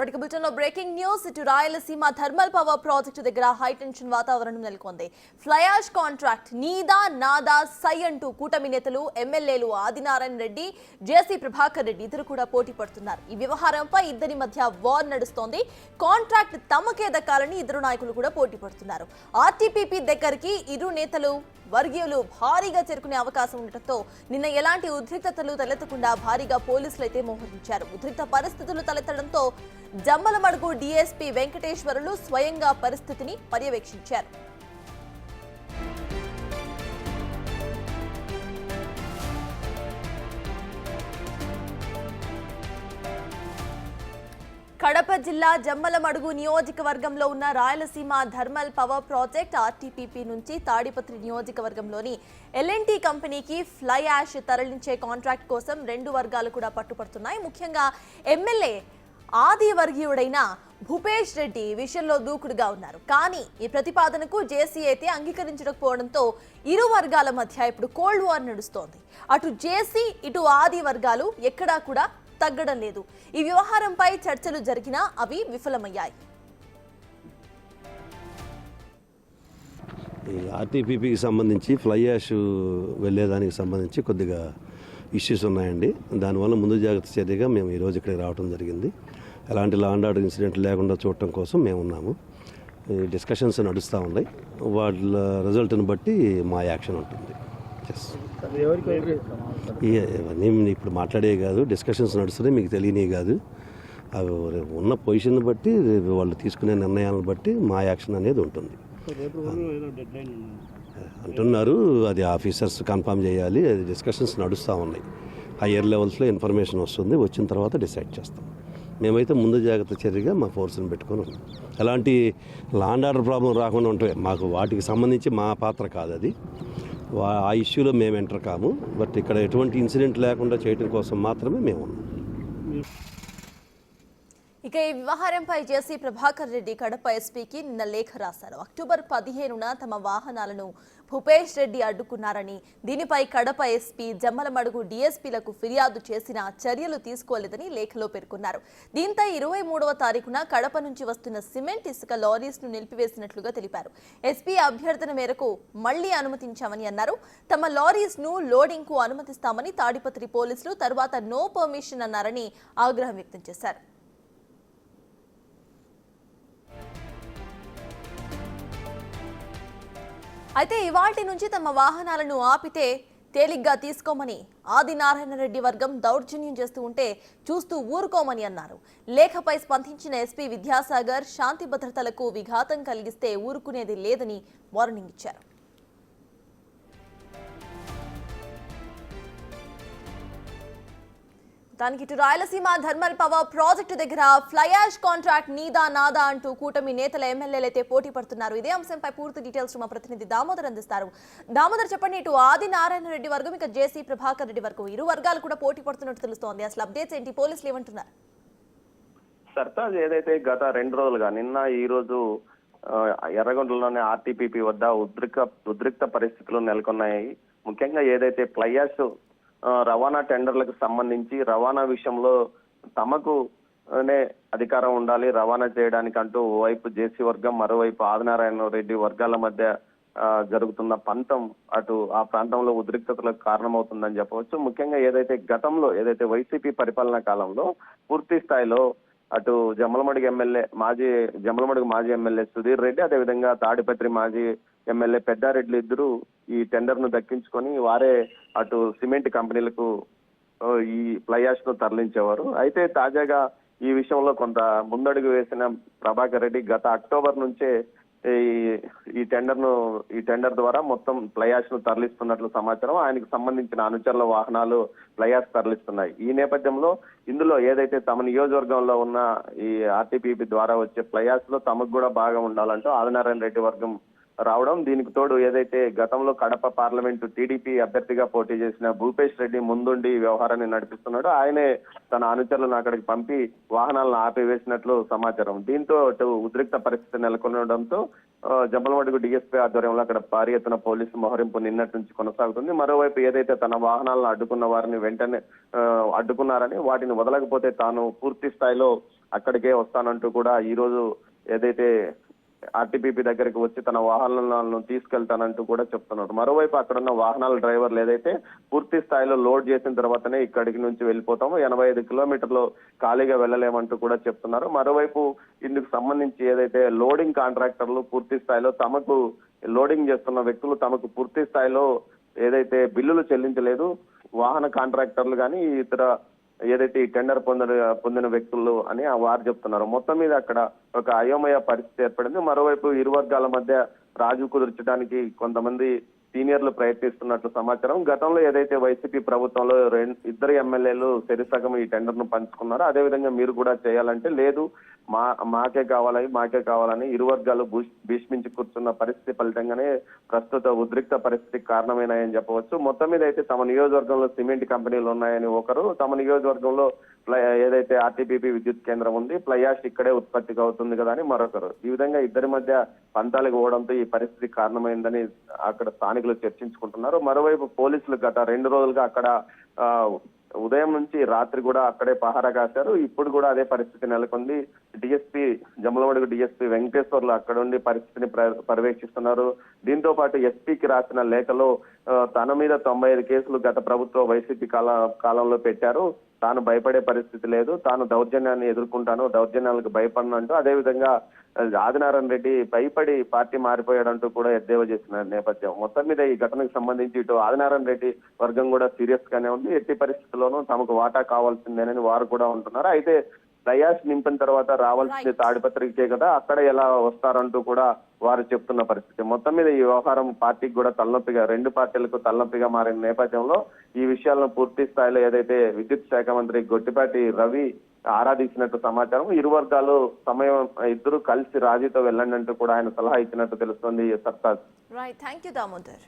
Breaking news ఇటు Rayalaseema thermal power project దగ్గర high tension వాతావరణం నెలకొంది. ఫ్లై యాష్ కాంట్రాక్ట్ నీదా నాదా సై అంటూ కూటమి నేతలు ఎమ్మెల్యేలు ఆదినారాయణ రెడ్డి, జేసీ ప్రభాకర్ రెడ్డి ఇద్దరు కూడా పోటీ పడుతున్నారు. ఈ వ్యవహారంపై ఇద్దరి మధ్య వార్ నడుస్తోంది. కాంట్రాక్ట్ తమకే దక్కాలని ఇద్దరు నాయకులు కూడా పోటీ పడుతున్నారు. ఆర్టీపీపీ దగ్గరికి ఇరు నేతలు వర్గీయులు భారీగా చేరుకునే అవకాశం ఉండటంతో నిన్న ఎలాంటి ఉద్రిక్తతలు తలెత్తకుండా భారీగా పోలీసులు అయితే మోహరించారు. ఉద్రిక్త పరిస్థితులు తలెత్తడంతో జమ్మలమడుగు డీఎస్పీ వెంకటేశ్వరులు స్వయంగా పరిస్థితిని పర్యవేక్షించారు. కడప జిల్లా జమ్మలమడుగు నియోజకవర్గంలో ఉన్న Rayalaseema thermal power project RTPP నుంచి తాడిపత్రి నియోజకవర్గంలోని ఎల్ఎన్టీ కంపెనీకి ఫ్లై యాష్ తరలించే కాంట్రాక్ట్ కోసం రెండు వర్గాలు కూడా పట్టుపడుతున్నాయి. ముఖ్యంగా ఎమ్మెల్యే ఆది వర్గీయుడైన భూపేష్ రెడ్డి విషయంలో దూకుడుగా ఉన్నారు. కానీ ఈ ప్రతిపాదనకు జేసీ అయితే అంగీకరించకపోవడంతో ఇరు వర్గాల మధ్య ఇప్పుడు కోల్డ్ వార్ నడుస్తోంది. అటు జేసీ ఇటు ఆది వర్గాలు ఎక్కడా కూడా తగ్గడం లేదు. ఈ వ్యవహారంపై చర్చలు జరిగినా అవి విఫలమయ్యాయి. ఈ ఆర్టీపీపీకి సంబంధించి ఫ్లై యాష్ వెళ్ళేదానికి సంబంధించి కొద్దిగా ఇష్యూస్ ఉన్నాయండి. దానివల్ల ముందు జాగ్రత్త చర్యగా మేము ఈరోజు ఇక్కడికి రావడం జరిగింది. ఎలాంటి లా అండ్ ఆర్డర్ ఇన్సిడెంట్ లేకుండా చూడటం కోసం మేము ఉన్నాము. డిస్కషన్స్ నడుస్తూ ఉన్నాయి. వాళ్ళ రిజల్ట్ని బట్టి మా యాక్షన్ ఉంటుంది. ఇవన్నీ ఇప్పుడు మాట్లాడే కాదు, డిస్కషన్స్ నడుస్తున్నాయి, మీకు తెలియనే కాదు. అవి ఉన్న పొజిషన్ బట్టి వాళ్ళు తీసుకునే నిర్ణయాలను బట్టి మా యాక్షన్ అనేది ఉంటుంది అంటున్నారు. అది ఆఫీసర్స్ కన్ఫర్మ్ చేయాలి. అది డిస్కషన్స్ నడుస్తూ ఉన్నాయి. హయ్యర్ లెవెల్స్లో ఇన్ఫర్మేషన్ వస్తుంది. వచ్చిన తర్వాత డిసైడ్ చేస్తాం. మేమైతే ముందు జాగ్రత్త చర్యగా మా ఫోర్స్ని పెట్టుకొని ఉన్నాం. ఎలాంటి లా అండ్ ఆర్డర్ ప్రాబ్లం రాకుండా ఉంటే మాకు వాటికి సంబంధించి మా పాత్ర కాదు. అది ఆ ఇష్యూలో మేము ఎంటర్ కాము. బట్ ఇక్కడ ఎటువంటి ఇన్సిడెంట్ లేకుండా చేయడం కోసం మాత్రమే మేము ఉన్నాం. ఇక ఈ వ్యవహారంపై జేసీ ప్రభాకర్ రెడ్డి కడప ఎస్పీకి నిన్న లేఖ రాశారు. అక్టోబర్ 15న తమ వాహనాలను భూపేష్ రెడ్డి అడ్డుకున్నారని, దీనిపై కడప ఎస్పీ జమ్మలమడుగు డీఎస్పీలకు ఫిర్యాదు చేసినా చర్యలు తీసుకోలేదని లేఖలో పేర్కొన్నారు. దీంతో 23వ తారీఖున కడప నుంచి వస్తున్న సిమెంట్ ఇసుక లారీస్ ను నిలిపివేసినట్లుగా తెలిపారు. ఎస్పీ అభ్యర్థన మేరకు మళ్లీ అనుమతించామని అన్నారు. తమ లారీస్ ను లోడింగ్ కు అనుమతిస్తామని తాడిపత్రి పోలీసులు తర్వాత నో పర్మిషన్ అన్నారని ఆగ్రహం వ్యక్తం చేశారు. అయితే ఇవాల్టి నుంచి తమ వాహనాలను ఆపితే తేలిగ్గా తీసుకోమని ఆదినారాయణ రెడ్డి వర్గం దౌర్జన్యం చేస్తూ ఉంటే చూస్తూ ఊరుకోమని అన్నారు. లేఖపై స్పందించిన ఎస్పీ విద్యాసాగర్ శాంతి భద్రతలకు విఘాతం కలిగిస్తే ఊరుకునేది లేదని వార్నింగ్ ఇచ్చారు. దానికి ఇటు రాయలసీమ థర్మల్ పవర్ ప్రాజెక్టు దగ్గర ఫ్లై యాష్ కాంట్రాక్ట్ నీదా నాదా అంటూ కూటమి నేతల ఎమ్మెల్యేలైతే పోటీ పడుతున్నారు. ఇదే అంశంపై పూర్తి డీటెయిల్స్ మా ప్రతినిధి దామోదర్ అందిస్తారు. దామోదర్, చెప్పండి, ఇటు ఆది నారాయణ రెడ్డి వర్గం, ఇక జేసీ ప్రభాకర్ రెడ్డి వర్గం ఇరు వర్గాలు కూడా పోటీ పడుతున్నట్టు తెలుస్తోంది. అసలు అప్డేట్స్ ఏంటి? పోలీసులు ఏమంటున్నారు? సర్తాజ్ ఏదైతే గత 2 రోజులుగా నిన్న ఈ రోజు ఎర్రగొండలోని ఆర్టీపీపీ వద్ద ఉద్రిక్త పరిస్థితులు నెలకొన్నాయి. ముఖ్యంగా ఏదైతే ఫ్లై యాష్ రవాణా టెండర్లకు సంబంధించి రవాణా విషయంలో తమకు అధికారం ఉండాలి రవాణా చేయడానికి అంటూ ఓవైపు జేసీ వర్గం, మరోవైపు ఆదినారాయణ రెడ్డి వర్గాల మధ్య జరుగుతున్న పంతం అటు ఆ ప్రాంతంలో ఉద్రిక్తతలకు కారణమవుతుందని చెప్పవచ్చు. ముఖ్యంగా గతంలో వైసీపీ పరిపాలనా కాలంలో పూర్తి స్థాయిలో అటు జమ్మలమడుగు మాజీ ఎమ్మెల్యే సుధీర్ రెడ్డి, అదేవిధంగా తాడిపత్రి మాజీ ఎమ్మెల్యే పెద్దారెడ్డి ఇద్దరు ఈ టెండర్ ను దక్కించుకొని వారే అటు సిమెంట్ కంపెనీలకు ఈ ఫ్లై యాష్ ను తరలించేవారు. అయితే తాజాగా ఈ విషయంలో కొంత ముందడుగు వేసిన ప్రభాకర్ రెడ్డి గత అక్టోబర్ నుంచే ఈ టెండర్ ద్వారా మొత్తం ఫ్లై యాష్ ను తరలిస్తున్నట్లు సమాచారం. ఆయనకు సంబంధించిన అనుచరుల వాహనాలు ఫ్లై యాష్ తరలిస్తున్నాయి. ఈ నేపథ్యంలో ఇందులో ఏదైతే తమ నియోజకవర్గంలో ఉన్న ఈ ఆర్టీపీపీ ద్వారా వచ్చే ఫ్లై యాష్ లో తమకు కూడా బాగా ఉండాలంటూ ఆదినారాయణ రెడ్డి వర్గం రావడం, దీనికి తోడు ఏదైతే గతంలో కడప పార్లమెంటు టీడీపీ అభ్యర్థిగా పోటీ చేసిన భూపేష్ రెడ్డి ముందుండి వ్యవహారాన్ని నడిపిస్తున్నాడు. ఆయనే తన అనుచరులను అక్కడికి పంపి వాహనాలను ఆపివేసినట్లు సమాచారం. దీంతో ఉద్రిక్త పరిస్థితి నెలకొనడంతో జమ్మలమడుగు డీఎస్పీ ఆధ్వర్యంలో అక్కడ భారీ ఎత్తున పోలీసు మోహరింపు నిన్నటి నుంచి కొనసాగుతుంది. మరోవైపు ఏదైతే తన వాహనాలను అడ్డుకున్న వారిని వెంటనే అడ్డుకున్నారని, వాటిని వదలకపోతే తాను పూర్తి స్థాయిలో అక్కడికే వస్తానంటూ కూడా ఈ రోజు ఏదైతే ఆర్టీపీపీ దగ్గరికి వచ్చి తన వాహనాలను తీసుకెళ్తానంటూ కూడా చెప్తున్నారు. మరోవైపు అక్కడున్న వాహనాల డ్రైవర్లు ఏదైతే పూర్తి స్థాయిలో లోడ్ చేసిన తర్వాతనే ఇక్కడికి నుంచి వెళ్ళిపోతాము, 85 కిలోమీటర్లు ఖాళీగా వెళ్ళలేమంటూ కూడా చెప్తున్నారు. మరోవైపు ఇందుకు సంబంధించి ఏదైతే లోడింగ్ కాంట్రాక్టర్లు పూర్తి స్థాయిలో తమకు లోడింగ్ చేస్తున్న వ్యక్తులు తమకు పూర్తి స్థాయిలో ఏదైతే బిల్లులు చెల్లించలేదు, వాహన కాంట్రాక్టర్లు కానీ ఇతర ఏదైతే ఈ టెండర్ పొందిన వ్యక్తులు అని వారు చెప్తున్నారు. మొత్తం మీద అక్కడ ఒక అయోమయ పరిస్థితి ఏర్పడింది. మరోవైపు ఇరు వర్గాల మధ్య రాజు కుదుర్చడానికి కొంతమంది సీనియర్లు ప్రయత్నిస్తున్నట్లు సమాచారం. గతంలో ఏదైతే వైసీపీ ప్రభుత్వంలో ఇద్దరు ఎమ్మెల్యేలు సరిసగం ఈ టెండర్ ను పంచుకున్నారో అదేవిధంగా మీరు కూడా చేయాలంటే లేదు, మాకే కావాలని ఇరు వర్గాలు భీష్మించి కూర్చున్న పరిస్థితి ఫలితంగానే ప్రస్తుత ఉద్రిక్త పరిస్థితికి కారణమైనాయని చెప్పవచ్చు. మొత్తం మీద అయితే తమ నియోజకవర్గంలో సిమెంట్ కంపెనీలు ఉన్నాయని ఒకరు, తమ నియోజకవర్గంలో ఏదైతే ఆర్టీపీపీ విద్యుత్ కేంద్రం ఉంది, ఫ్లై యాష్ ఇక్కడే ఉత్పత్తిగా అవుతుంది కదా అని మరొకరు. ఈ విధంగా ఇద్దరి మధ్య పంతాలకు పోవడంతో ఈ పరిస్థితి కారణమైందని అక్కడ స్థానికులు చర్చించుకుంటున్నారు. మరోవైపు పోలీసులు గత 2 రోజులుగా అక్కడ ఉదయం నుంచి రాత్రి కూడా అక్కడే పహారా కాశారు. ఇప్పుడు కూడా అదే పరిస్థితి నెలకొంది. డిఎస్పీ జమ్మలమడుగు డిఎస్పీ వెంకటేశ్వర్లు అక్కడ ఉండి పరిస్థితిని పర్యవేక్షిస్తున్నారు. దీంతో పాటు ఎస్పీకి రాసిన లేఖలో తన మీద 95 కేసులు గత ప్రభుత్వ వైసీపీ కాలంలో పెట్టారు, తాను భయపడే పరిస్థితి లేదు, తాను దౌర్జన్యాన్ని ఎదుర్కొంటాను, దౌర్జన్యాలకు భయపడను అంటూ అదేవిధంగా ఆదినారాయణ రెడ్డి భయపడి పార్టీ మారిపోయాడంటూ కూడా ఎద్దేవా చేసిన నేపథ్యం. మొత్తం మీద ఈ ఘటనకు సంబంధించి ఇటు ఆదినారాయణ రెడ్డి వర్గం కూడా సీరియస్ గానే ఉంది. ఎట్టి పరిస్థితుల్లోనూ తమకు వాటా కావాల్సిందేనని వారు కూడా ఉంటున్నారు. అయితే దయాష్ నింపిన తర్వాత రావాల్సింది తాడిపత్రికే కదా, అక్కడ ఎలా వస్తారంటూ కూడా వారు చెప్తున్న పరిస్థితి. మొత్తం మీద ఈ వ్యవహారం పార్టీకి కూడా తలనొప్పిగా, 2 పార్టీలకు తలనొప్పిగా మారిన నేపథ్యంలో ఈ విషయాలను పూర్తి స్థాయిలో ఏదైతే విద్యుత్ శాఖ మంత్రి గొట్టిపాటి రవి ఆరాధించినట్టు సమాచారం. ఇరు వర్గాలు ఇద్దరు కలిసి రాజీతో వెళ్ళండి అంటూ కూడా ఆయన సలహా ఇచ్చినట్టు తెలుస్తోంది. Sartaj. Right, thank you Damodar.